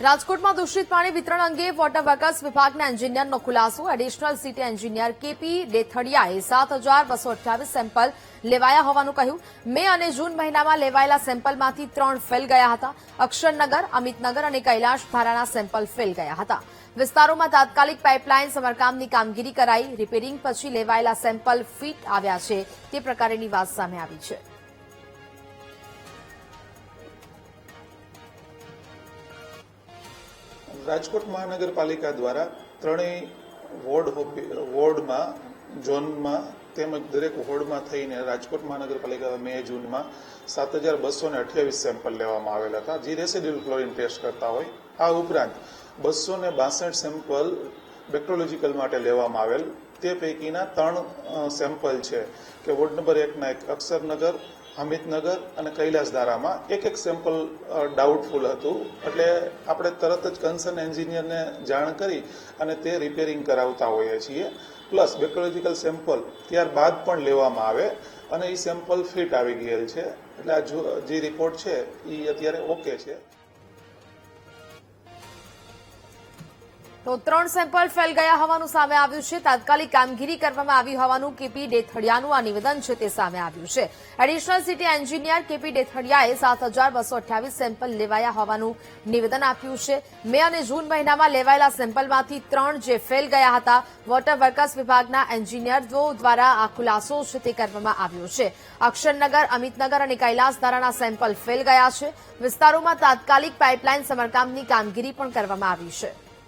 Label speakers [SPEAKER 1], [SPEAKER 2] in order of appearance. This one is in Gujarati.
[SPEAKER 1] રાજકોટમાં દૂષિત પાણી વિતરણ અંગે વોટર વર્કસ વિભાગના એન્જિનિયરનો ખુલાસો. એડિશનલ સિટી એન્જિનિયર કેપી ડેથડિયાએ 7,228 સેમ્પલ લેવાયા હોવાનું કહ્યું. મે અને જૂન મહિનામાં લેવાયેલા સેમ્પલમાંથી 3 ફેલ ગયા હતા. અક્ષરનગર, અમિતનગર અને કૈલાશધારાના સેમ્પલ ફેલ ગયા હતા. વિસ્તારોમાં તાત્કાલિક પાઇપલાઇન સમારકામની કામગીરી કરાઈ. રિપેરિંગ પછી લેવાયેલા સેમ્પલ ફિટ આવ્યા છે તે પ્રકારની વાત સામે આવી છે.
[SPEAKER 2] રાજકોટ મહાનગરપાલિકા દ્વારા ત્રણેય વોર્ડમાં ઝોનમાં તેમજ દરેક વોર્ડમાં થઈને રાજકોટ મહાનગરપાલિકા મે જૂનમાં 7,228 સેમ્પલ લેવામાં આવેલા હતા, જે રેસિડ્યુઅલ ક્લોરીન ટેસ્ટ કરતા હોય. આ ઉપરાંત 262 સેમ્પલ બેક્ટેરિયોલોજીકલ માટે લેવામાં આવેલ. તે પૈકીના 3 સેમ્પલ છે કે વોર્ડ નંબર 1ના અક્ષરનગર, અમિતનગર અને કૈલાસધારામાં એક સેમ્પલ ડાઉટફુલ હતું. એટલે આપણે તરત જ કન્સર્ન એન્જિનિયરને જાણ કરી અને તે રિપેરિંગ કરાવતા હોઈએ છીએ. પ્લસ બેક્ટેરિયોલોજીકલ સેમ્પલ ત્યારબાદ પણ લેવામાં આવે અને એ સેમ્પલ ફિટ આવી ગયેલ છે. એટલે આ જે રિપોર્ટ છે એ અત્યારે ઓકે છે.
[SPEAKER 1] તો 3 સેમ્પલ ફેલ ગયા હોવાનું સામે આવ્યું છે. તાત્કાલિક કામગીરી કરવામાં આવી હોવાનું કેપી ડેથડિયાનું આ નિવેદન છે તે સામે આવ્યું છે. એડિશનલ સિટી એન્જિનિયર કેપી ડેથડિયાએ 7,228 સેમ્પલ લેવાયા હોવાનું નિવેદન આપ્યું છે. મે અને જૂન મહિનામાં લેવાયેલા સેમ્પલમાંથી 3 જે ફેલ ગયા હતા. વોટર વર્કસ વિભાગના એન્જિનિયરો દ્વારા આ ખુલાસો છે તે કરવામાં આવ્યો છે. અક્ષરનગર, અમિતનગર અને કૈલાસધારાના સેમ્પલ ફેલ ગયા છે. વિસ્તારોમાં તાત્કાલિક પાઇપલાઇન સમારકામની કામગીરી પણ કરવામાં આવી છે.